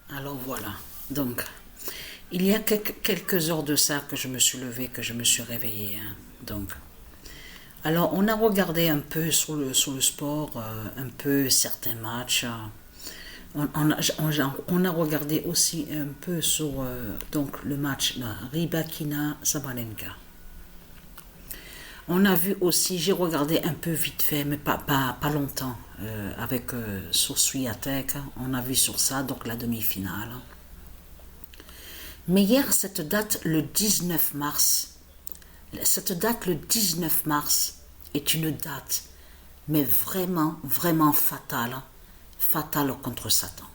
Alors voilà, donc il y a quelques heures de ça que je me suis levée, que je me suis réveillée. Hein. Donc, alors on a regardé un peu sur le sport, un peu certains matchs. On a regardé aussi un peu sur donc le match Rybakina Sabalenka. On a vu aussi, j'ai regardé un peu vite fait, mais pas longtemps, avec sur Swiatek, on a vu sur ça, donc la demi-finale. Mais hier, cette date, le 19 mars, est une date, mais vraiment, vraiment fatale, fatale contre Satan.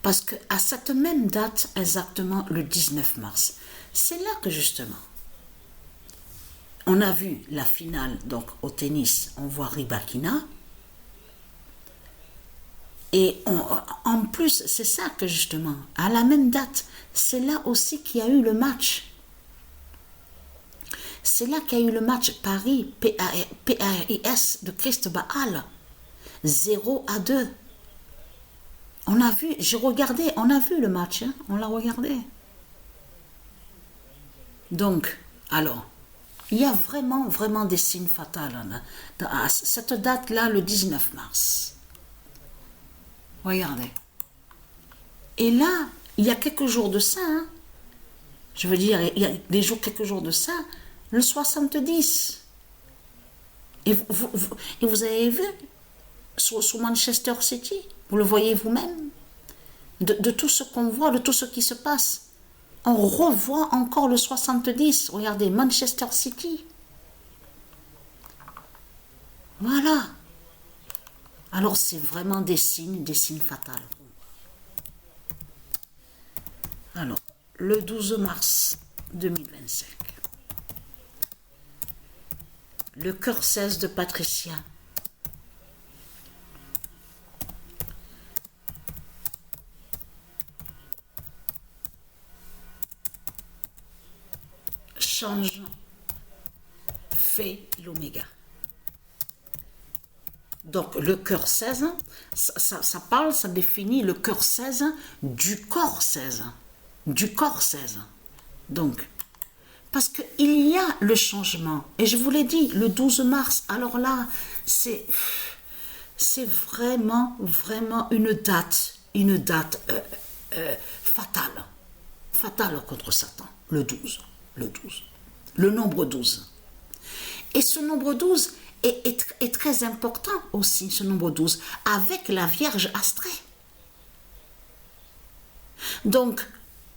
Parce qu'à cette même date, exactement le 19 mars, c'est là que justement, on a vu la finale, donc au tennis, on voit Rybakina. Et en plus, c'est ça que justement, à la même date, c'est là aussi qu'il y a eu le match. C'est là qu'il y a eu le match Paris, PAIS de Christ Baal, 0-2. On a vu, j'ai regardé, on a vu le match, hein, on l'a regardé. Donc, alors, il y a vraiment, vraiment des signes fatals hein, à cette date-là, le 19 mars. Regardez. Et là, il y a quelques jours de ça, hein, je veux dire, il y a quelques jours de ça, le 70. Et vous avez vu sur Manchester City, vous le voyez vous-même, de tout ce qu'on voit, de tout ce qui se passe. On revoit encore le 70. Regardez, Manchester City. Voilà. Alors, c'est vraiment des signes fatals. Alors, le 12 mars 2025, le cœur 16 de Patricia. Change, fait l'oméga. Donc le cœur 16, ça parle, ça définit le cœur 16 du corps 16. Du corps 16. Donc, parce qu'il y a le changement. Et je vous l'ai dit, le 12 mars, alors là, c'est vraiment, vraiment une date fatale. Fatale contre Satan, le 12. Le nombre 12. Et ce nombre 12 est très important aussi, ce nombre 12, avec la Vierge Astrée. Donc,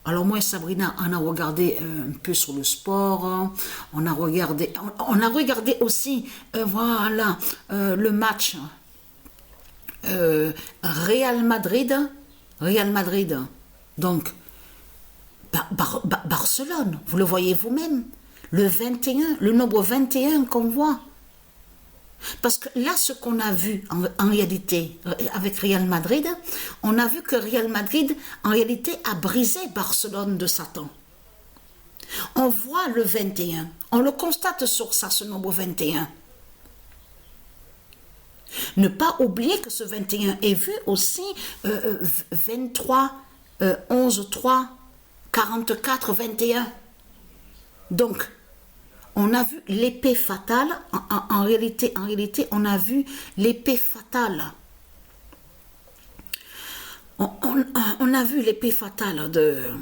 alors moi et Sabrina, on a regardé un peu sur le sport, on a regardé aussi, voilà, le match Real Madrid, donc Barcelone, vous le voyez vous-même, le 21, le nombre 21 qu'on voit. Parce que là, ce qu'on a vu en réalité avec Real Madrid, on a vu que Real Madrid, en réalité, a brisé Barcelone de Satan. On voit le 21, on le constate sur ça, ce nombre 21. Ne pas oublier que ce 21 est vu aussi 23, 11, 3, 44, 21. Donc, on a vu l'épée fatale, en réalité, on a vu l'épée fatale. On a vu l'épée fatale de...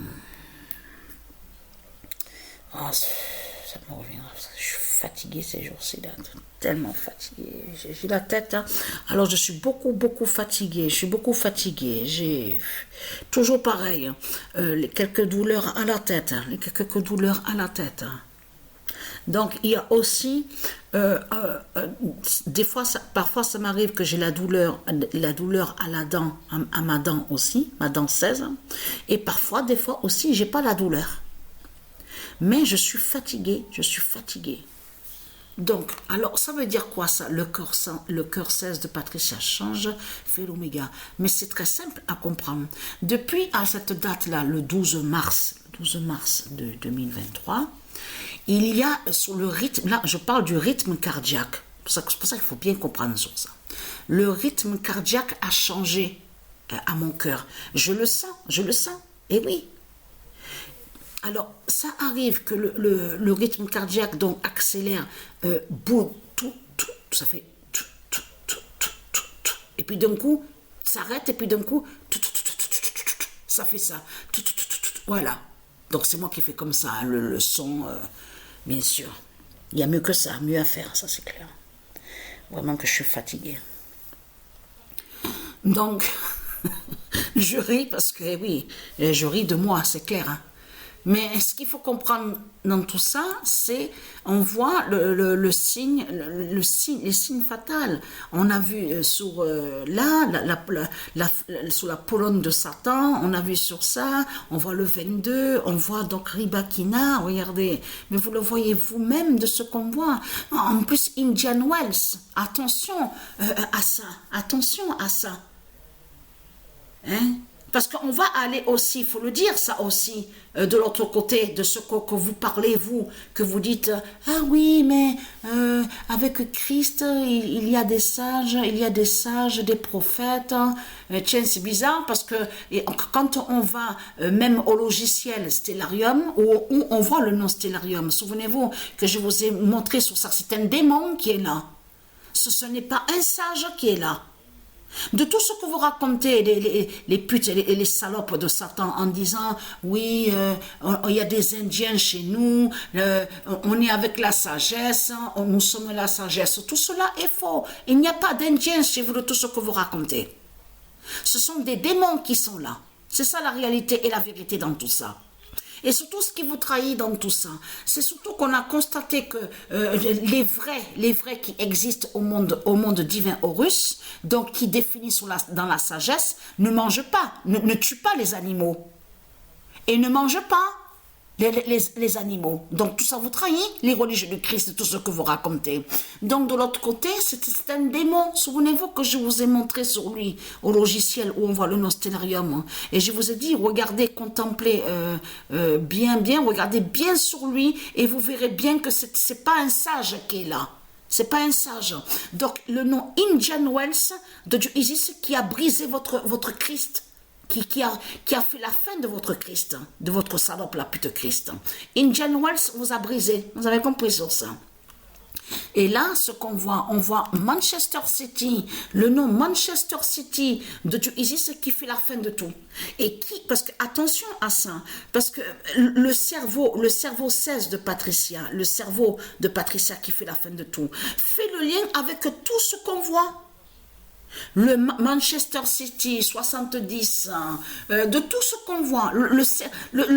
Oh, ça me revient, je suis fatiguée ces jours-ci, là, tellement fatiguée, j'ai la tête, hein. Alors je suis beaucoup fatiguée, j'ai toujours pareil, hein. Quelques douleurs à la tête, hein. Donc, il y a aussi, des fois, parfois ça m'arrive que j'ai la douleur à la dent, à ma dent aussi, ma dent 16, et parfois, des fois aussi, j'ai pas la douleur. Mais je suis fatiguée. Donc, alors, ça veut dire quoi ça? Le cœur 16 de Patricia change, fait l'oméga. Mais c'est très simple à comprendre. Depuis à cette date-là, le 12 mars de 2023, il y a sur le rythme, là je parle du rythme cardiaque, c'est pour ça qu'il faut bien comprendre sur ça. Le rythme cardiaque a changé à mon cœur. Je le sens, et oui. Alors, ça arrive que le rythme cardiaque donc accélère, boum, tout, ça fait tout, et puis d'un coup, s'arrête, et puis d'un coup, ça fait ça. Voilà. Donc c'est moi qui fais comme ça, hein, le son, bien sûr. Il y a mieux que ça, mieux à faire, ça c'est clair. Vraiment que je suis fatiguée. Donc, je ris parce que, oui, je ris de moi, c'est clair. Hein. Mais ce qu'il faut comprendre dans tout ça, c'est, on voit le signe, les signes fatals. On a vu sur sur la colonne de Satan, on a vu sur ça, on voit le 22, on voit donc Ribakina, regardez, mais vous le voyez vous-même de ce qu'on voit. En plus, Indian Wells, attention à ça. Hein? Parce qu'on va aller aussi, il faut le dire ça aussi, de l'autre côté, de ce que vous parlez, vous, que vous dites, ah oui, mais avec Christ, il y a des sages, des prophètes. Tiens, c'est bizarre parce que quand on va même au logiciel Stellarium, où on voit le nom Stellarium, souvenez-vous que je vous ai montré sur ça, c'est un démon qui est là. Ce n'est pas un sage qui est là. De tout ce que vous racontez, les putes et les salopes de Satan en disant oui, il y a des Indiens chez nous, on est avec la sagesse, nous sommes la sagesse, tout cela est faux. Il n'y a pas d'Indiens chez vous de tout ce que vous racontez. Ce sont des démons qui sont là. C'est ça la réalité et la vérité dans tout ça. Et surtout, ce qui vous trahit dans tout ça, c'est surtout qu'on a constaté que les vrais qui existent au monde divin Horus, donc qui définissent dans la sagesse, ne mangent pas, ne tuent pas les animaux. Et ne mangent pas les animaux. Donc tout ça vous trahit, les religieux du Christ, tout ce que vous racontez. Donc de l'autre côté, c'est un démon. Souvenez-vous que je vous ai montré sur lui, au logiciel où on voit le Nostélarium. Et je vous ai dit, regardez, contemplez bien, regardez bien sur lui et vous verrez bien que c'est pas un sage qui est là. C'est pas un sage. Donc le nom Indian Wells de Dieu Isis qui a brisé votre Christ. Qui a fait la fin de votre Christ, de votre salope, la pute Christ. Indian Wells vous a brisé, vous avez compris sur ça. Et là, ce qu'on voit, on voit Manchester City, le nom Manchester City de Dieu Isis qui fait la fin de tout. Et parce que, attention à ça, parce que le cerveau 16 de Patricia, le cerveau de Patricia qui fait la fin de tout, fait le lien avec tout ce qu'on voit. Le Manchester City 70, de tout ce qu'on voit, le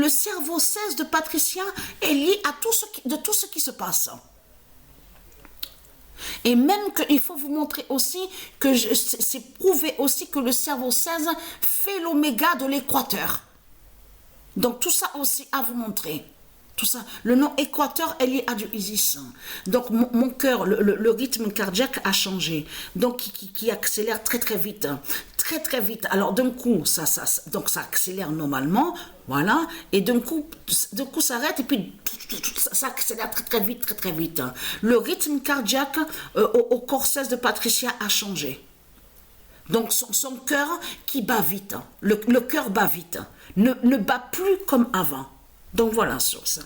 cerveau 16 de Patricia est lié à tout ce qui se passe. Et même qu'il faut vous montrer aussi que c'est prouvé aussi que le cerveau 16 fait l'oméga de l'équateur. Donc tout ça aussi à vous montrer. Tout ça. Le nom équateur est lié à Dieu Isis. Donc mon cœur, le rythme cardiaque a changé. Donc qui accélère très très vite. Très très vite. Alors d'un coup, ça accélère normalement. Voilà. Et d'un coup ça arrête et puis ça accélère très très vite, très très vite. Le rythme cardiaque au corps 16 de Patricia a changé. Donc son cœur qui bat vite. Le cœur bat vite. Ne bat plus comme avant. Donc voilà sur ça.